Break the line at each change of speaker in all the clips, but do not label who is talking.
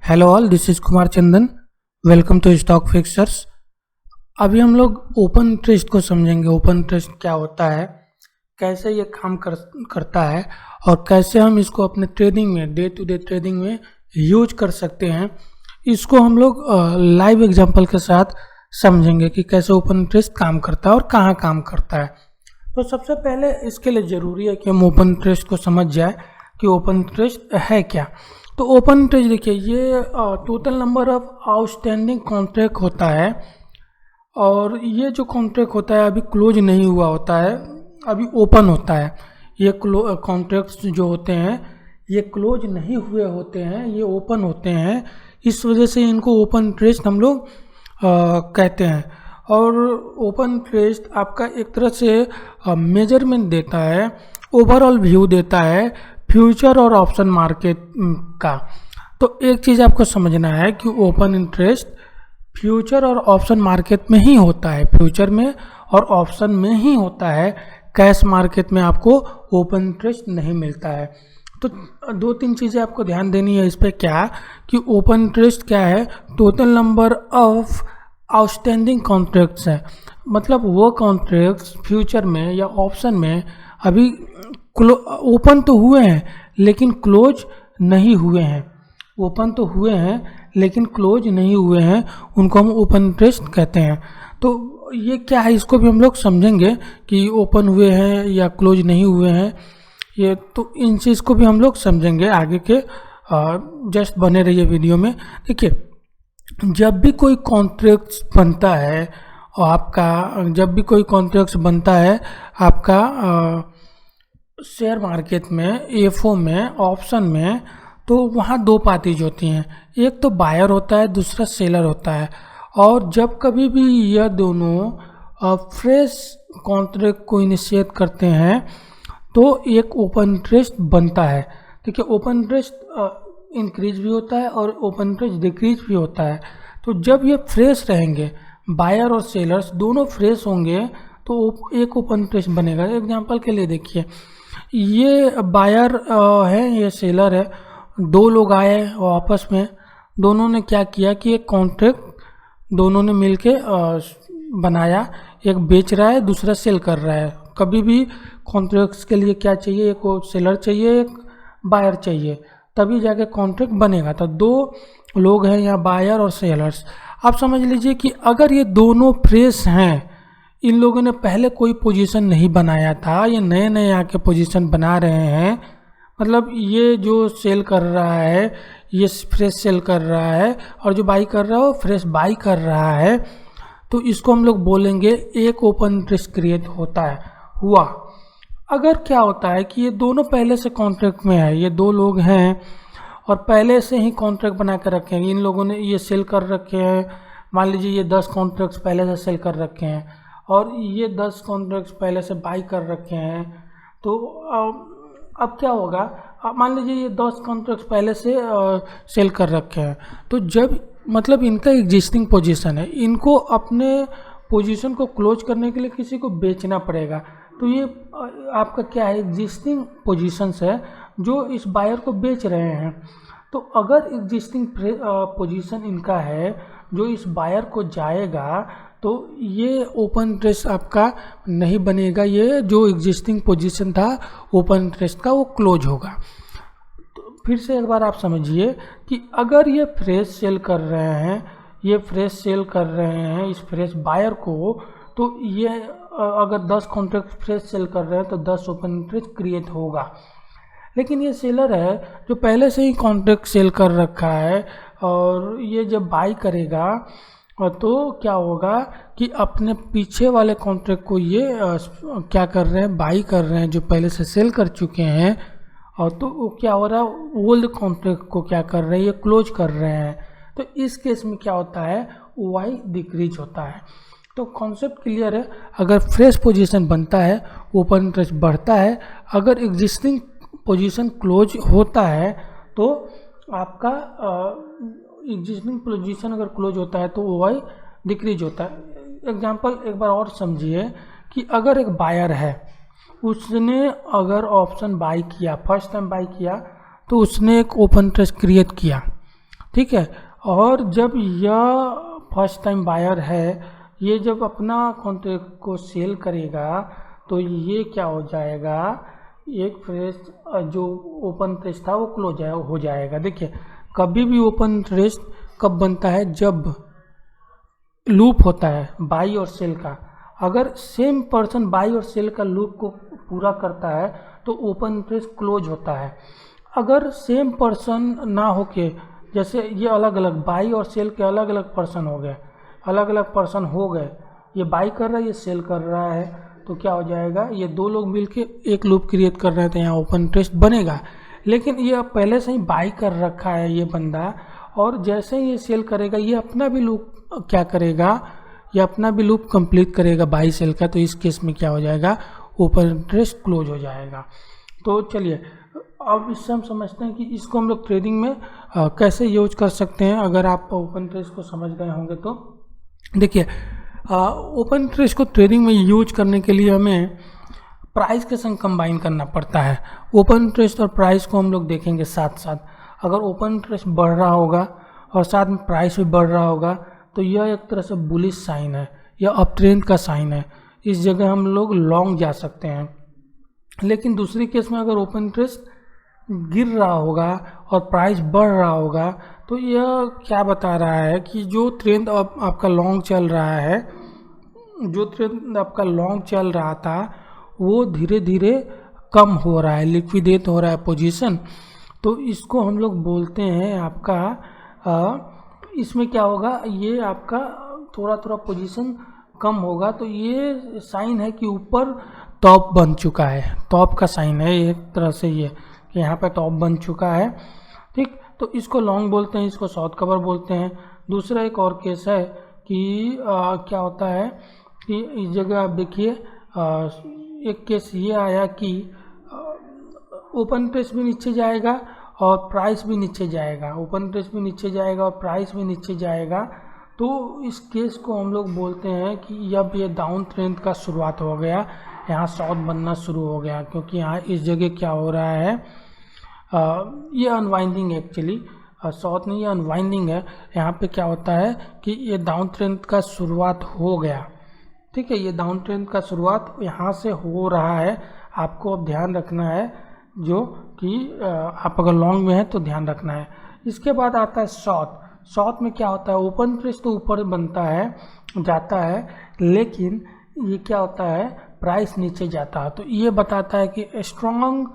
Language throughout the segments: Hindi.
Hello all, this is Kumar Chandan. Welcome to stock fixers. अभी हम लोग ओपन इंटरेस्ट को समझेंगे। ओपन इंटरेस्ट क्या होता है, कैसे ये काम करता है और कैसे हम इसको अपने ट्रेडिंग में, डे टू डे ट्रेडिंग में यूज कर सकते हैं। इसको हम लोग लाइव एग्जांपल के साथ समझेंगे कि कैसे ओपन इंटरेस्ट काम करता है और कहाँ काम करता है। तो सबसे पहले इसके लिए ज़रूरी है कि हम ओपन इंटरेस्ट को समझ जाए कि ओपन इंटरेस्ट है क्या। तो ओपन इंटरेस्ट देखिए, ये total number of outstanding contract होता है और ये जो कॉन्ट्रैक्ट होता है अभी क्लोज नहीं हुआ होता है, अभी ओपन होता है। ये कॉन्ट्रैक्ट्स जो होते हैं ये क्लोज नहीं हुए होते हैं, ये ओपन होते हैं। इस वजह से इनको ओपन इंटरेस्ट हम लोग कहते हैं। और ओपन इंटरेस्ट आपका एक तरह से मेजरमेंट देता है, ओवरऑल व्यू देता है फ्यूचर और ऑप्शन मार्केट का। तो एक चीज़ आपको समझना है कि ओपन इंटरेस्ट फ्यूचर और ऑप्शन मार्केट में ही होता है, फ्यूचर में और ऑप्शन में ही होता है। कैश मार्केट में आपको ओपन इंटरेस्ट नहीं मिलता है। तो दो तीन चीज़ें आपको ध्यान देनी है इस पर। क्या कि ओपन इंटरेस्ट क्या है, total number of outstanding contracts है। मतलब वो कॉन्ट्रैक्ट्स फ्यूचर में या ऑप्शन में अभी ओपन तो हुए हैं लेकिन क्लोज नहीं हुए हैं। ओपन तो हुए हैं लेकिन क्लोज नहीं हुए हैं, उनको हम ओपन इंटरेस्ट कहते हैं। तो ये क्या है, इसको भी हम लोग समझेंगे कि ओपन हुए हैं या क्लोज नहीं हुए हैं। ये तो इन चीज़ को भी हम लोग समझेंगे आगे के। जस्ट बने रहिए वीडियो में। देखिए, जब भी कोई कॉन्ट्रैक्ट्स बनता है और आपका शेयर मार्केट में, एफओ में, ऑप्शन में, तो वहाँ दो पार्टीज होती हैं। एक तो बायर होता है, दूसरा सेलर होता है। और जब कभी भी यह दोनों फ्रेश कॉन्ट्रैक्ट को इनिशिएट करते हैं तो एक ओपन इंटरेस्ट बनता है। देखिए, ओपन इंटरेस्ट इंक्रीज भी होता है और ओपन इंटरेस्ट डिक्रीज भी होता है। तो जब ये फ्रेश रहेंगे, बायर और सेलर्स दोनों फ्रेश होंगे, तो एक ओपन इंटरेस्ट बनेगा। एग्जांपल के लिए देखिए, ये बायर है, ये सेलर है, दो लोग आए और आपस में दोनों ने क्या किया कि एक कॉन्ट्रैक्ट दोनों ने मिलके बनाया। एक बेच रहा है, दूसरा सेल कर रहा है। कभी भी कॉन्ट्रैक्ट्स के लिए क्या चाहिए, एक सेलर चाहिए, एक बायर चाहिए, तभी जाके कॉन्ट्रैक्ट बनेगा। तो दो लोग हैं यहाँ, बायर और सेलर्स। आप समझ लीजिए कि अगर ये दोनों फ्रेश हैं, इन लोगों ने पहले कोई पोजीशन नहीं बनाया था, ये नए नए आके पोजीशन बना रहे हैं। मतलब ये जो सेल कर रहा है ये फ्रेश सेल कर रहा है और जो बाई कर रहा है वो फ्रेश बाई कर रहा है। तो इसको हम लोग बोलेंगे एक ओपन इंटरेस्ट क्रिएट होता है, हुआ। अगर क्या होता है कि ये दोनों पहले से कॉन्ट्रैक्ट में है, ये दो लोग हैं और पहले से ही कॉन्ट्रैक्ट बना कर रखे हैं, इन लोगों ने ये सेल कर रखे हैं। मान लीजिए ये 10 कॉन्ट्रैक्ट्स पहले से सेल कर रखे हैं और ये 10 कॉन्ट्रैक्ट्स पहले से बाई कर रखे हैं। तो अब क्या होगा, मान लीजिए ये 10 कॉन्ट्रैक्ट्स पहले से सेल कर रखे हैं। तो जब मतलब इनका एग्जिस्टिंग पोजीशन है, इनको अपने पोजीशन को क्लोज करने के लिए किसी को बेचना पड़ेगा। तो ये आपका क्या है, एग्जिस्टिंग पोजीशंस है जो इस बायर को बेच रहे हैं। तो अगर एग्जिस्टिंग पोजीशन इनका है जो इस बायर को जाएगा, तो ये ओपन इंटरेस्ट आपका नहीं बनेगा। ये जो एग्जिस्टिंग पोजीशन था ओपन इंटरेस्ट का, वो क्लोज होगा। तो फिर से एक बार आप समझिए कि अगर ये फ्रेश सेल कर रहे हैं, ये फ्रेश सेल कर रहे हैं इस फ्रेश बायर को, तो ये अगर 10 कॉन्ट्रैक्ट फ्रेश सेल कर रहे हैं तो 10 ओपन इंटरेस्ट क्रिएट होगा। लेकिन ये सेलर है जो पहले से ही कॉन्ट्रैक्ट सेल कर रखा है और ये जब बाई करेगा तो क्या होगा कि अपने पीछे वाले कॉन्ट्रैक्ट को ये क्या कर रहे हैं, बाई कर रहे हैं, जो पहले से सेल कर चुके हैं। और तो वो क्या हो रहा है, ओल्ड कॉन्ट्रैक्ट को क्या कर रहे हैं, ये क्लोज कर रहे हैं। तो इस केस में क्या होता है, वाई डिक्रीज होता है। तो कॉन्सेप्ट क्लियर है। अगर फ्रेश पोजीशन बनता है ओपन इंटरेस्ट बढ़ता है, अगर एग्जिस्टिंग पोजीशन क्लोज होता है तो आपका एग्जिस्टिंग पोजीशन अगर क्लोज होता है तो वाई डिक्रीज होता है। एग्जांपल एक बार और समझिए कि अगर एक बायर है, उसने अगर ऑप्शन बाई किया, फर्स्ट टाइम बाई किया, तो उसने एक ओपन इंटरेस्ट क्रिएट किया। ठीक है। और जब यह फर्स्ट टाइम बायर है, ये जब अपना कॉन्ट्रैक्ट को सेल करेगा तो ये क्या हो जाएगा, एक फ्रेश जो ओपन इंटरेस्ट था वो क्लोज हो जाएगा। देखिए कभी भी ओपन इंटरेस्ट कब बनता है, जब लूप होता है बाई और सेल का। अगर सेम पर्सन बाई और सेल का लूप को पूरा करता है तो ओपन इंटरेस्ट क्लोज होता है। अगर सेम पर्सन ना होके, जैसे ये अलग अलग बाई और सेल के अलग अलग पर्सन हो गए, अलग अलग पर्सन हो गए, ये बाई कर रहा है, ये सेल कर रहा है, तो क्या हो जाएगा, ये दो लोग मिलके एक लूप क्रिएट कर रहे हैं तो यहाँ ओपन इंटरेस्ट बनेगा। लेकिन ये पहले से ही बाई कर रखा है ये बंदा, और जैसे ही ये सेल करेगा ये अपना भी लूप क्या करेगा, ये अपना भी लूप कंप्लीट करेगा बाई सेल का, तो इस केस में क्या हो जाएगा, ओपन इंटरेस्ट क्लोज हो जाएगा। तो चलिए अब इससे हम समझते हैं कि इसको हम लोग ट्रेडिंग में कैसे यूज कर सकते हैं। अगर आप ओपन इंटरेस्ट को समझ गए होंगे तो देखिए, ओपन इंटरेस्ट को ट्रेडिंग में यूज करने के लिए हमें प्राइस के संग कंबाइन करना पड़ता है। ओपन इंटरेस्ट और प्राइस को हम लोग देखेंगे साथ साथ। अगर ओपन इंटरेस्ट बढ़ रहा होगा और साथ में प्राइस भी बढ़ रहा होगा तो यह एक तरह से बुलिश साइन है, यह अप ट्रेंड का साइन है, इस जगह हम लोग लॉन्ग जा सकते हैं। लेकिन दूसरी केस में अगर ओपन इंटरेस्ट गिर रहा होगा और प्राइस बढ़ रहा होगा तो यह क्या बता रहा है कि जो ट्रेंड आपका लॉन्ग चल रहा है, जो ट्रेंड आपका लॉन्ग चल रहा था वो धीरे धीरे कम हो रहा है, लिक्विडेट हो रहा है पोजीशन। तो इसको हम लोग बोलते हैं आपका इसमें क्या होगा, ये आपका थोड़ा थोड़ा पोजीशन कम होगा, तो ये साइन है कि ऊपर टॉप बन चुका है, टॉप का साइन है एक तरह से ये कि यहाँ पे टॉप बन चुका है। ठीक, तो इसको लॉन्ग बोलते हैं, इसको शॉर्ट कवर बोलते हैं। दूसरा एक और केस है कि क्या होता है कि इस जगह आप देखिए एक केस ये आया कि ओपन इंटरेस्ट भी नीचे जाएगा और प्राइस भी नीचे जाएगा, ओपन इंटरेस्ट भी नीचे जाएगा और प्राइस भी नीचे जाएगा। तो इस केस को हम लोग बोलते हैं कि अब ये डाउन ट्रेंड का शुरुआत हो गया, यहाँ शॉर्ट बनना शुरू हो गया, क्योंकि यहाँ इस जगह क्या हो रहा है, ये अनवाइंडिंग एक्चुअली शॉर्ट नहीं, ये अनवाइंडिंग है। यहाँ पे क्या होता है कि ये डाउन ट्रेंड का शुरुआत हो गया। ठीक है, ये डाउन ट्रेंड का शुरुआत यहाँ से हो रहा है, आपको अब ध्यान रखना है, जो कि आप अगर लॉन्ग में है तो ध्यान रखना है। इसके बाद आता है शॉर्ट। शॉर्ट में क्या होता है, ओपन इंटरेस्ट तो ऊपर बनता है, जाता है, लेकिन ये क्या होता है, प्राइस नीचे जाता है। तो ये बताता है कि स्ट्रॉन्ग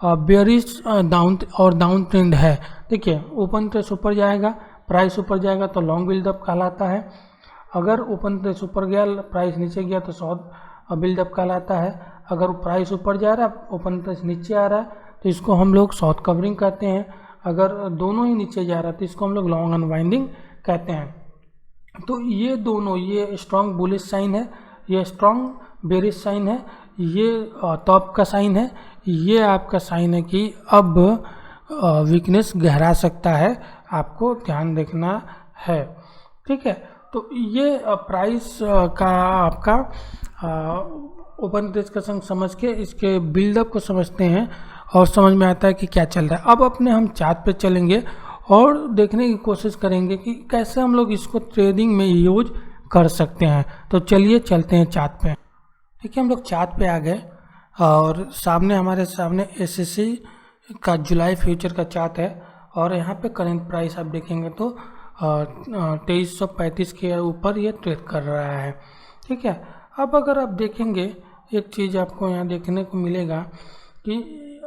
बेयरिश डाउन ट्रेंड है। देखिए ओपन इंटरेस्ट ऊपर जाएगा, प्राइस ऊपर जाएगा तो लॉन्ग बिल्डअप कहलाता है। अगर ओपन इंटरेस्ट ऊपर गया, प्राइस नीचे गया तो शॉर्ट बिल्डअप कहलाता है। अगर प्राइस ऊपर जा रहा है, ओपन इंटरेस्ट नीचे आ रहा है, तो इसको हम लोग शॉर्ट कवरिंग कहते हैं। अगर दोनों ही नीचे जा रहा है तो इसको हम लोग लॉन्ग अनवाइंडिंग कहते हैं। तो ये दोनों, ये स्ट्रॉन्ग बुलिश साइन है, ये स्ट्रॉन्ग बेरिश साइन है, ये टॉप का साइन है, ये आपका साइन है कि अब वीकनेस गहरा सकता है, आपको ध्यान रखना है। ठीक है, तो ये प्राइस का आपका ओपन इंटरेस्ट का संग समझ के इसके बिल्डअप को समझते हैं और समझ में आता है कि क्या चल रहा है। अब अपने हम चार्ट पे चलेंगे और देखने की कोशिश करेंगे कि कैसे हम लोग इसको ट्रेडिंग में यूज कर सकते हैं। तो चलिए चलते हैं चार्ट पे। ठीक है, हम लोग चार्ट पे आ गए और हमारे सामने एसएससी का जुलाई फ्यूचर का चार्ट है और यहाँ पे करंट प्राइस आप देखेंगे तो 2335 के ऊपर ये ट्रेड कर रहा है। ठीक है, अब अगर आप देखेंगे एक चीज़ आपको यहाँ देखने को मिलेगा कि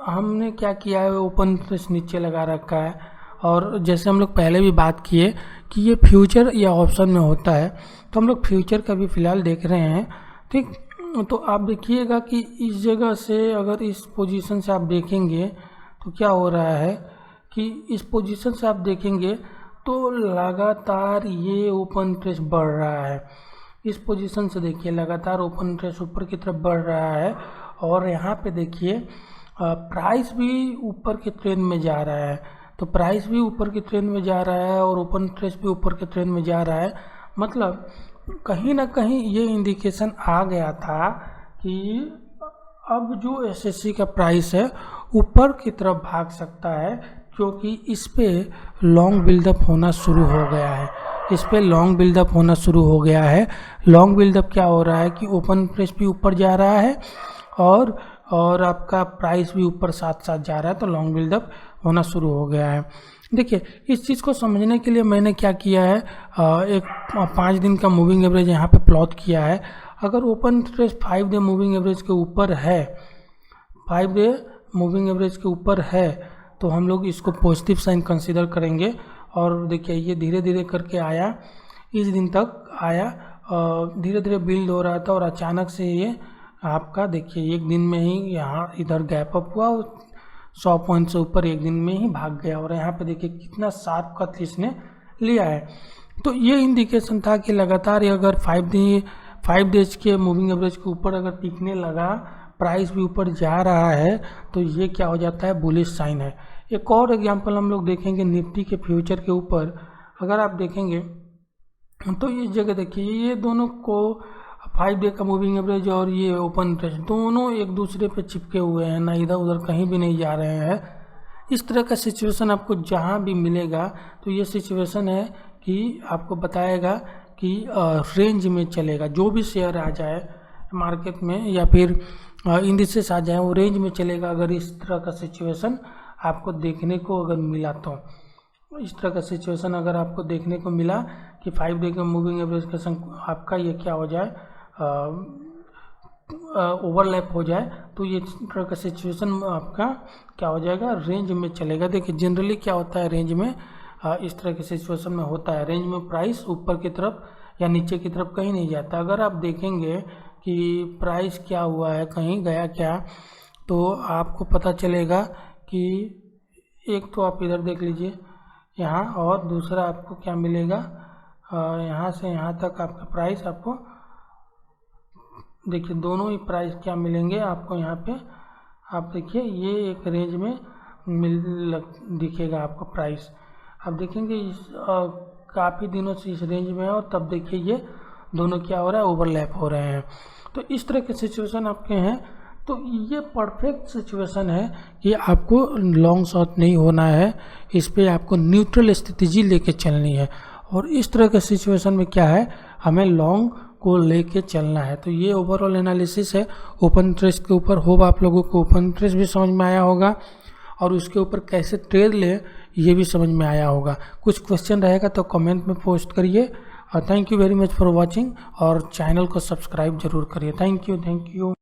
हमने क्या किया है, ओपन इंटरेस्ट नीचे लगा रखा है, और जैसे हम लोग पहले भी बात किए कि ये फ्यूचर या ऑप्शन में होता है, तो हम लोग फ्यूचर का भी फ़िलहाल देख रहे हैं। ठीक, तो आप देखिएगा कि इस जगह से अगर इस पोजीशन से आप देखेंगे तो क्या हो रहा है कि इस पोजीशन से आप देखेंगे तो लगातार ये ओपन इंटरेस्ट बढ़ रहा है। इस पोजीशन से देखिए लगातार ओपन इंटरेस्ट ऊपर की तरफ बढ़ रहा है और यहाँ पे देखिए प्राइस भी ऊपर के ट्रेंड में जा रहा है। तो प्राइस भी ऊपर की ट्रेंड में जा रहा है और ओपन इंटरेस्ट भी ऊपर के ट्रेंड में जा रहा है। मतलब कहीं ना कहीं ये इंडिकेशन आ गया था कि अब जो एसएससी का प्राइस है ऊपर की तरफ भाग सकता है, क्योंकि इस पे लॉन्ग बिल्डअप होना शुरू हो गया है। इस पे लॉन्ग बिल्डअप होना शुरू हो गया है। लॉन्ग बिल्डअप क्या हो रहा है कि ओपन इंटरेस्ट भी ऊपर जा रहा है और आपका प्राइस भी ऊपर साथ साथ जा रहा है, तो लॉन्ग बिल्डअप होना शुरू हो गया है। देखिए, इस चीज़ को समझने के लिए मैंने क्या किया है, एक 5 दिन का मूविंग एवरेज यहाँ पे प्लॉट किया है। अगर open interest 5 day moving average के ऊपर है, 5 डे मूविंग एवरेज के ऊपर है, तो हम लोग इसको पॉजिटिव साइन कंसीडर करेंगे। और देखिए, ये धीरे धीरे करके आया, इस दिन तक आया, धीरे धीरे बिल्ड हो रहा था और अचानक से ये आपका देखिए एक दिन में ही यहाँ इधर गैप अप हुआ, 100 पॉइंट से ऊपर एक दिन में ही भाग गया। और यहाँ पे देखिए कितना शार्प कट इसने लिया है। तो ये इंडिकेशन था कि लगातार अगर 5 डेज के मूविंग एवरेज के ऊपर अगर टिकने लगा, प्राइस भी ऊपर जा रहा है, तो ये क्या हो जाता है, बुलिश साइन है। एक और एग्जांपल हम लोग देखेंगे निफ्टी के फ्यूचर के ऊपर। अगर आप देखेंगे तो इस जगह देखिए, ये दोनों को 5 डे का मूविंग एवरेज और ये ओपन इंटरेस्ट दोनों एक दूसरे पे चिपके हुए हैं, ना इधर उधर कहीं भी नहीं जा रहे हैं। इस तरह का सिचुएशन आपको जहाँ भी मिलेगा, तो ये सिचुएशन है कि आपको बताएगा कि रेंज में चलेगा। जो भी शेयर आ जाए मार्केट में या फिर इंडिसेस आ जाए, वो रेंज में चलेगा। अगर इस तरह का सिचुएशन आपको देखने को अगर मिला, तो इस तरह का सिचुएशन अगर आपको देखने को मिला कि 5 डे का मूविंग एवरेज का आपका ये क्या हो जाए, ओवरलैप हो जाए, तो ये तरह का सिचुएशन आपका क्या हो जाएगा, रेंज में चलेगा। देखिए, जनरली क्या होता है रेंज में, इस तरह के सिचुएशन में होता है, रेंज में प्राइस ऊपर की तरफ या नीचे की तरफ कहीं नहीं जाता। अगर आप देखेंगे कि प्राइस क्या हुआ है, कहीं गया क्या, तो आपको पता चलेगा कि एक तो आप इधर देख लीजिए यहाँ, और दूसरा आपको क्या मिलेगा, यहाँ से यहाँ तक आपका प्राइस आपको देखिए, दोनों ही प्राइस क्या मिलेंगे आपको यहाँ पे। आप देखिए, ये एक रेंज में दिखेगा आपको प्राइस। आप देखेंगे इस काफ़ी दिनों से इस रेंज में है, और तब देखिए ये दोनों क्या हो रहा है, ओवरलैप हो रहे हैं। तो इस तरह के सिचुएशन आपके हैं। तो ये परफेक्ट सिचुएशन है कि आपको लॉन्ग शॉट नहीं होना है, इस पे आपको न्यूट्रल स्ट्रेटजी लेके चलनी है। और इस तरह के सिचुएशन में क्या है, हमें लॉन्ग को लेके चलना है। तो ये ओवरऑल एनालिसिस है ओपन इंटरेस्ट के ऊपर। होप आप लोगों को ओपन इंटरेस्ट भी समझ में आया होगा और उसके ऊपर कैसे ट्रेड ले ये भी समझ में आया होगा। कुछ क्वेश्चन रहेगा तो कमेंट में पोस्ट करिए। और thank you very much for watching, और चैनल को सब्सक्राइब जरूर करिए। Thank you.